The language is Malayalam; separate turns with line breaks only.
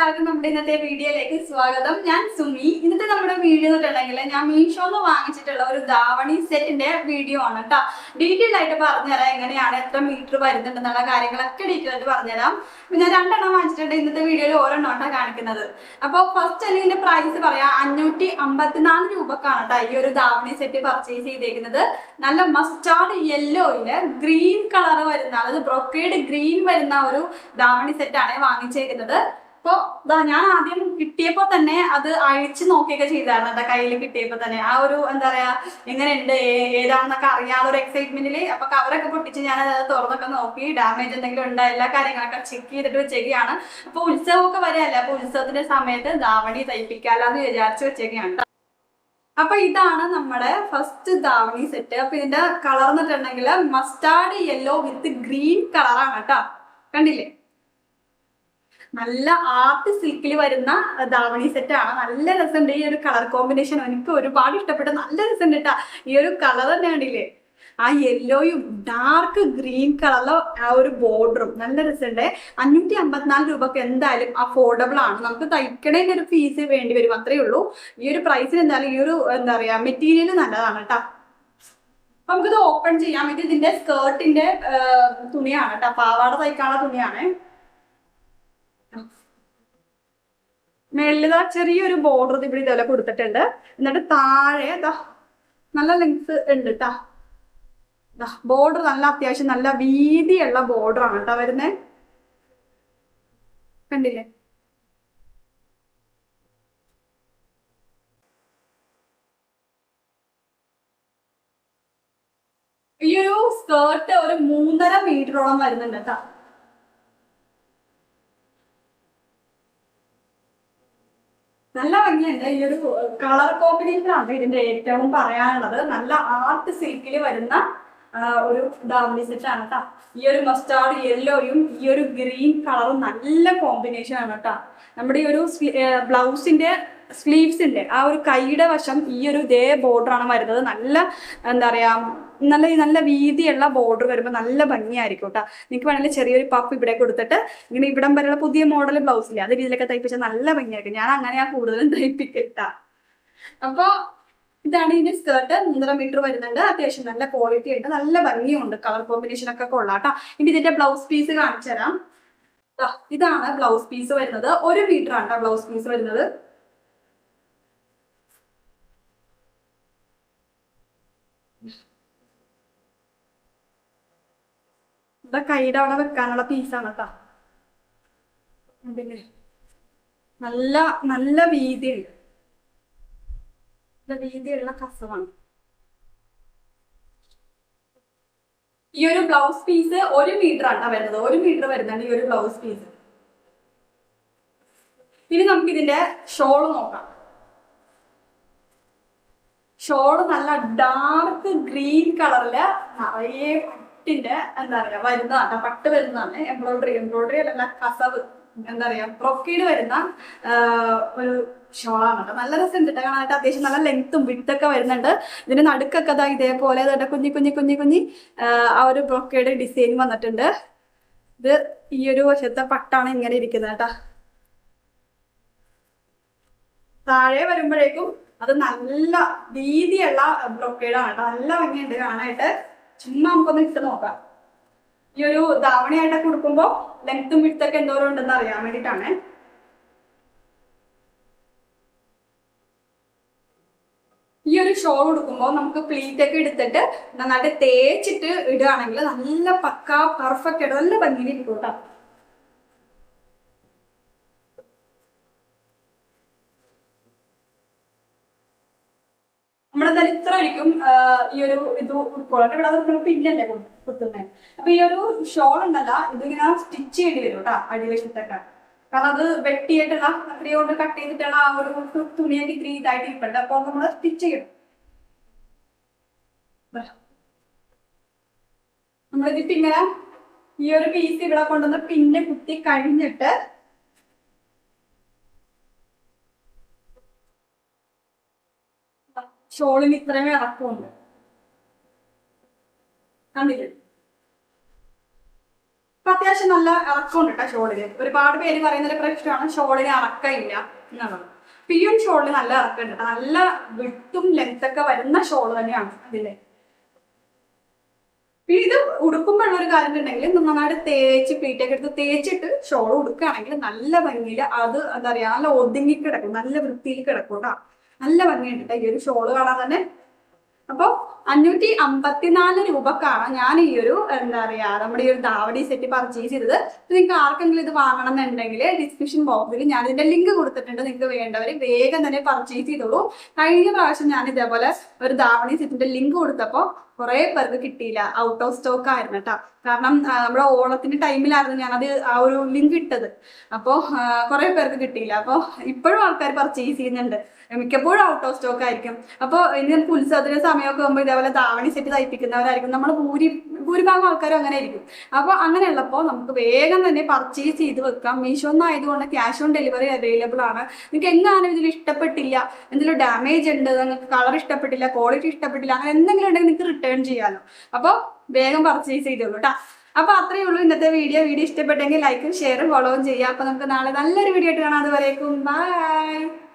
എല്ലാവർക്കും നമ്മുടെ ഇന്നത്തെ വീഡിയോയിലേക്ക് സ്വാഗതം. ഞാൻ സുമി. ഇന്നത്തെ നമ്മുടെ വീഡിയോ എന്നിട്ടുണ്ടെങ്കിൽ ഞാൻ മീഷോന്ന് വാങ്ങിച്ചിട്ടുള്ള ഒരു ധാവണി സെറ്റിന്റെ വീഡിയോ ആണ് കേട്ടോ. ഡീറ്റെയിൽ ആയിട്ട് പറഞ്ഞുതരാം, എങ്ങനെയാണ്, എത്ര മീറ്റർ വരുന്നുണ്ടെന്നുള്ള കാര്യങ്ങളൊക്കെ ഡീറ്റെയിൽ ആയിട്ട് പറഞ്ഞുതരാം. ഞാൻ രണ്ടെണ്ണം വാങ്ങിച്ചിട്ടുണ്ട്. ഇന്നത്തെ വീഡിയോയിൽ ഓരോണ്ണമാണ് കാണിക്കുന്നത്. അപ്പോൾ ഫസ്റ്റ് ഇതിന്റെ പ്രൈസ് പറയാം, 554 രൂപക്കാണ് കേട്ടോ ഈ ഒരു ധാവണി സെറ്റ് പർച്ചേസ് ചെയ്തേക്കുന്നത്. നല്ല മസ്റ്റാർഡ് യെല്ലോയില് ഗ്രീൻ കളർ വരുന്ന, അതായത് ബ്രൊക്കേഡ് ഗ്രീൻ വരുന്ന ഒരു ധാവണി സെറ്റാണ് വാങ്ങിച്ചേക്കുന്നത്. അപ്പോൾ ഞാൻ ആദ്യം കിട്ടിയപ്പോൾ തന്നെ അത് അഴിച്ചു നോക്കിയൊക്കെ ചെയ്തായിരുന്നു കേട്ടോ. കയ്യിൽ കിട്ടിയപ്പോൾ തന്നെ ആ ഒരു എന്താ പറയാ, എങ്ങനെയുണ്ട്, ഏതാണെന്നൊക്കെ അറിയാനുള്ള ഒരു എക്സൈറ്റ്മെന്റിൽ അപ്പൊ കവറൊക്കെ പൊട്ടിച്ച് ഞാൻ അത് തുറന്നൊക്കെ നോക്കി, ഡാമേജ് എന്തെങ്കിലും ഉണ്ടോ എല്ലാ കാര്യങ്ങളൊക്കെ ചെക്ക് ചെയ്തിട്ട് വെച്ചേക്കാണ്. അപ്പൊ ഉത്സവമൊക്കെ വരെയല്ല, അപ്പൊ ഉത്സവത്തിന്റെ സമയത്ത് ധാവണി തയ്പ്പിക്കാലെന്ന് വിചാരിച്ച് വെച്ചേക്കാണ്. അപ്പൊ ഇതാണ് നമ്മുടെ ഫസ്റ്റ് ധാവണി സെറ്റ്. അപ്പൊ ഇതിന്റെ കളർ എന്നിട്ടുണ്ടെങ്കിൽ മസ്റ്റാർഡ് യെല്ലോ വിത്ത് ഗ്രീൻ കളറാണ് കേട്ടോ. കണ്ടില്ലേ, നല്ല ആർട്ട് സിൽക്കിൽ വരുന്ന ധാവണി സെറ്റ് ആണ്. നല്ല രസമുണ്ട് ഈ ഒരു കളർ കോമ്പിനേഷൻ, എനിക്ക് ഒരുപാട് ഇഷ്ടപ്പെട്ടു. നല്ല രസമുണ്ട് കേട്ടാ ഈ ഒരു കളർ തന്നെ. കണ്ടില്ലേ, ആ യെല്ലോയും ഡാർക്ക് ഗ്രീൻ കളറിലോ ആ ഒരു ബോർഡറും നല്ല രസമുണ്ട്. 554 രൂപക്ക് എന്തായാലും അഫോർഡബിൾ ആണ്. നമുക്ക് തയ്ക്കണേന്റെ ഒരു ഫീസ് വേണ്ടി വരും, അത്രയേ ഉള്ളൂ. ഈ ഒരു പ്രൈസിന് എന്തായാലും ഈ ഒരു എന്താ പറയാ മെറ്റീരിയൽ നല്ലതാണ് കേട്ടോ. നമുക്കിത് ഓപ്പൺ ചെയ്യാം. ഇത് ഇതിന്റെ സ്കേർട്ടിന്റെ തുണിയാണ് കേട്ടോ, പാവാട തയ്ക്കാനുള്ള തുണിയാണ്. മേളിൽ ചെറിയൊരു ബോർഡർ ഇവിടെ ഇതേപോലെ കൊടുത്തിട്ടുണ്ട്. എന്നിട്ട് താഴെ നല്ല ലെങ്ത് ഉണ്ട് കേട്ടാ. ബോർഡർ നല്ല അത്യാവശ്യം നല്ല വീതിയുള്ള ബോർഡർ ആണ് കേട്ടോ വരുന്നത്. കണ്ടില്ലേ, ഈ ഒരു സ്കേർട്ട് ഒരു 3.5 മീറ്ററോളം വരുന്നുണ്ട് കേട്ടോ. നല്ല ഭംഗിയുണ്ട്. ഈ ഒരു കളർ കോമ്പിനേഷൻ ആണ് ഇതിന്റെ ഏറ്റവും പറയാനുള്ളത്. നല്ല ആർട്ട് സിൽക്കിൽ വരുന്ന ഒരു ധാവണി സെറ്റ് ആണ് കേട്ടോ. ഈ ഒരു മസ്റ്റാർഡ് യെല്ലോയും ഈ ഒരു ഗ്രീൻ കളറും നല്ല കോമ്പിനേഷൻ ആണ് കേട്ടോ. നമ്മുടെ ഈ ഒരു ബ്ലൗസിന്റെ സ്ലീവ്സിന്റെ ആ ഒരു കൈയുടെ വശം ഈ ഒരു ഇതേ ബോർഡർ ആണ് വരുന്നത്. നല്ല എന്താ പറയാ, നല്ല വീതിയുള്ള ബോർഡർ വരുമ്പോൾ നല്ല ഭംഗിയായിരിക്കും കേട്ടോ. നിങ്ങൾക്ക് വേണമെങ്കിൽ ചെറിയൊരു പഫ് ഇവിടെ കൊടുത്തിട്ട് ഇങ്ങനെ ഇവിടം വരെയുള്ള പുതിയ മോഡൽ ബ്ലൗസില്ലേ, അത് രീതിയിലൊക്കെ തയ്പ്പിച്ചാൽ നല്ല ഭംഗിയായിരിക്കും. ഞാൻ അങ്ങനെയാ കൂടുതലും തയ്പ്പിക്കട്ടാ. അപ്പൊ ഇതാണ് ഇതിന്റെ സ്കേർട്ട്. 3.5 മീറ്റർ വരുന്നുണ്ട്. അത്യാവശ്യം നല്ല ക്വാളിറ്റി ഉണ്ട്, നല്ല ഭംഗിയുണ്ട്. കളർ കോമ്പിനേഷൻ ഒക്കെ കൊള്ളാട്ടോ. ഇനി ഇതിന്റെ ബ്ലൗസ് പീസ് കാണിച്ചു തരാം. ഇതാണ് ബ്ലൗസ് പീസ് വരുന്നത്. 1 മീറ്റർ ആണ് കേട്ടോ ബ്ലൗസ് പീസ് വരുന്നത്. ഇവിടെ കൈയുടെ അവിടെ വെക്കാനുള്ള പീസാണ് കേട്ടോ. പിന്നെ നല്ല നല്ല വീതിയുണ്ട്, വീതിയുള്ള കസവാണ്. ഈ ഒരു ബ്ലൗസ് പീസ് 1 മീറ്റർ ആണ് വരുന്നത്. 1 മീറ്റർ വരുന്നുണ്ട് ഈ ഒരു ബ്ലൗസ് പീസ്. ഇനി നമുക്ക് ഇതിന്റെ ഷോള് നോക്കാം. ഷോള് നല്ല ഡാർക്ക് ഗ്രീൻ കളറില് നിറയെ പട്ടിന്റെ എന്താ പറയാ വരുന്നതാണ്, പട്ട് വരുന്നതാണ്. എംബ്രോയിഡറി അല്ല, കസവ് എന്താ പറയാ ബ്രൊക്കേഡ് വരുന്ന ഒരു ഷോളാണ് കേട്ടോ. നല്ല രസമുണ്ട് കാണാനായിട്ട്. അത്യാവശ്യം നല്ല ലെങ്ത്തും വിഡ്ത്തൊക്കെ വരുന്നുണ്ട്. ഇതിന്റെ നടുക്കൊക്കെ ഇതേപോലെ കുഞ്ഞി കുഞ്ഞി കുഞ്ഞി കുഞ്ഞി ആ ഒരു ബ്രൊക്കേഡ് ഡിസൈൻ വന്നിട്ടുണ്ട്. ഇത് ഈ ഒരു വശത്തെ പട്ടാണ് ഇങ്ങനെ ഇരിക്കുന്നത് കേട്ടാ. താഴെ വരുമ്പോഴേക്കും അത് നല്ല വീതിയുള്ള ബ്രൊക്കേഡാണ് കേട്ടോ. നല്ല ഭംഗിയുണ്ട് കാണാനായിട്ട്. ചുമ്മാ നമുക്കൊന്ന് ഇട്ട് നോക്കാം. ഈ ഒരു ധാവണിയായിട്ടൊക്കെ കൊടുക്കുമ്പോൾ ലെങ്ത്തും വിഡ്ത്തൊക്കെ എന്തോരം ഉണ്ടെന്ന് അറിയാൻ വേണ്ടിയിട്ടാണ്. ഈ ഒരു ഷോൾ കൊടുക്കുമ്പോൾ നമുക്ക് പ്ലീറ്റ് ഒക്കെ എടുത്തിട്ട് നന്നായിട്ട് തേച്ചിട്ട് ഇടുകയാണെങ്കിൽ നല്ല പക്ക പെർഫെക്റ്റ് ആയിട്ട് നല്ല ഭംഗിയിൽ ഇരിക്കും കേട്ടോ. നമ്മളെന്തായാലും ഇത്ര ആയിരിക്കും ഈ ഒരു ഇത് ഉൾക്കൊള്ളാൻ. ഇവിടെ അത് പിന്നല്ലേ കുത്തുന്നത്. അപ്പൊ ഈ ഒരു ഷോൾ ഉണ്ടല്ല, ഇതിങ്ങനെ സ്റ്റിച്ച് ചെയ്യേണ്ടി വരും കേട്ടോ അടിവശത്തൊക്കെ. കാരണം അത് വെട്ടിയിട്ടുള്ള കത്രിക കൊണ്ട് കട്ട് ചെയ്തിട്ടുള്ള ആ ഒരു തുണിയൊക്കെ ഇത്തിരി ഇതായിട്ട് ഇരിപ്പുണ്ട്. അപ്പൊ നമ്മൾ സ്റ്റിച്ച് ചെയ്യണം. നമ്മളിതിട്ട് ഇങ്ങനെ ഈ ഒരു പീസ് ഇവിടെ കൊണ്ടുവന്ന് പിന്നെ കുത്തി കഴിഞ്ഞിട്ട് ഷോളിന് ഇത്രയും ഇറക്കമുണ്ട്, കണ്ടില്ലേ. അപ്പൊ അത്യാവശ്യം നല്ല ഇറക്കമുണ്ട് കേട്ടോ ഷോളിന്. ഒരുപാട് പേര് പറയുന്ന ഒരു പ്രശ്നമാണ് ഷോളിന് ഇറക്കമില്ല എന്നുള്ളത്. അപ്പൊ ഈ ഒരു ഷോളിന് നല്ല ഇറക്കമുണ്ട്, നല്ല വിട്ടും ലെങ്ത്തൊക്കെ വരുന്ന ഷോൾ തന്നെയാണ് അതിലെ. പിന്നെ ഇത് ഉടുക്കുമ്പോഴുള്ള ഒരു കാര്യം ഉണ്ടെങ്കിൽ നന്നായിട്ട് തേച്ച് പ്ലീറ്റൊക്കെ എടുത്ത് തേച്ചിട്ട് ഷോൾ ഉടുക്കുകയാണെങ്കിൽ നല്ല ഭംഗിയിൽ അത് എന്താ പറയാ നല്ല ഒതുങ്ങി കിടക്കും, നല്ല വൃത്തിയിൽ കിടക്കും കേട്ടോ. നല്ല ഭംഗിയുണ്ട് ഈ ഒരു ഷോള് കാണാൻ തന്നെ. അപ്പോൾ 554 രൂപക്കാണ് ഞാൻ ഈ ഒരു എന്താ പറയാ നമ്മുടെ ഈ ഒരു ധാവണി സെറ്റ് പർച്ചേസ് ചെയ്തത്. നിങ്ങൾക്ക് ആർക്കെങ്കിലും ഇത് വാങ്ങണം എന്നുണ്ടെങ്കിൽ ഡിസ്ക്രിപ്ഷൻ ബോക്സിൽ ഞാൻ ഇതിന്റെ ലിങ്ക് കൊടുത്തിട്ടുണ്ട്. നിങ്ങൾക്ക് വേണ്ടവർ വേഗം തന്നെ പർച്ചേസ് ചെയ്തോളൂ. കഴിഞ്ഞ പ്രാവശ്യം ഞാൻ ഇതേപോലെ ഒരു ധാവണി സെറ്റിന്റെ ലിങ്ക് കൊടുത്തപ്പോൾ കുറെ പേർക്ക് കിട്ടിയില്ല, ഔട്ട് ഓഫ് സ്റ്റോക്ക് ആയിരുന്നു കേട്ടോ. കാരണം നമ്മുടെ ഓണത്തിന്റെ ടൈമിലായിരുന്നു ഞാനത് ആ ഒരു ലിങ്ക് ഇട്ടത്. അപ്പോൾ കുറെ പേർക്ക് കിട്ടിയില്ല. അപ്പോൾ ഇപ്പോഴും ആൾക്കാർ പർച്ചേസ് ചെയ്യുന്നുണ്ട്, മിക്കപ്പോഴും ഔട്ട് ഓഫ് സ്റ്റോക്ക് ആയിരിക്കും. അപ്പോൾ ഇനി നമുക്ക് ഉത്സവത്തിന്റെ സമയമൊക്കെ ആകുമ്പോൾ ഇതേപോലെ ധാവണി സെറ്റ് തയ്പ്പിക്കുന്നവരായിരിക്കും നമ്മൾ ഭൂരിഭാഗം ആൾക്കാരും അങ്ങനെ ആയിരിക്കും. അപ്പോൾ അങ്ങനെയുള്ളപ്പോൾ നമുക്ക് വേഗം തന്നെ പർച്ചേസ് ചെയ്ത് വെക്കാം. മീഷോ ആയതുകൊണ്ട് ക്യാഷ് ഓൺ ഡെലിവറി അവൈലബിൾ ആണ്. നിങ്ങൾക്ക് എങ്ങാനും ഇതിൽ ഇഷ്ടപ്പെട്ടില്ല, എന്തെങ്കിലും ഡാമേജ് ഉണ്ട്, നിങ്ങൾക്ക് കളർ ഇഷ്ടപ്പെട്ടില്ല, ക്വാളിറ്റി ഇഷ്ടപ്പെട്ടില്ല, അങ്ങനെ എന്തെങ്കിലും ഉണ്ടെങ്കിൽ നിങ്ങൾക്ക് റിട്ടേൺ ചെയ്യാമല്ലോ. അപ്പോൾ വേഗം പർച്ചേസ് ചെയ്തോളൂ കേട്ടോ. അപ്പൊ അത്രയേ ഉള്ളൂ ഇന്നത്തെ വീഡിയോ. വീഡിയോ ഇഷ്ടപ്പെട്ടെങ്കിൽ ലൈക്കും ഷെയറും ഫോളോവും ചെയ്യാം. അപ്പൊ നമുക്ക് നാളെ നല്ലൊരു വീഡിയോ ആയിട്ട് കാണാം. അതുവരേക്കും ബൈ.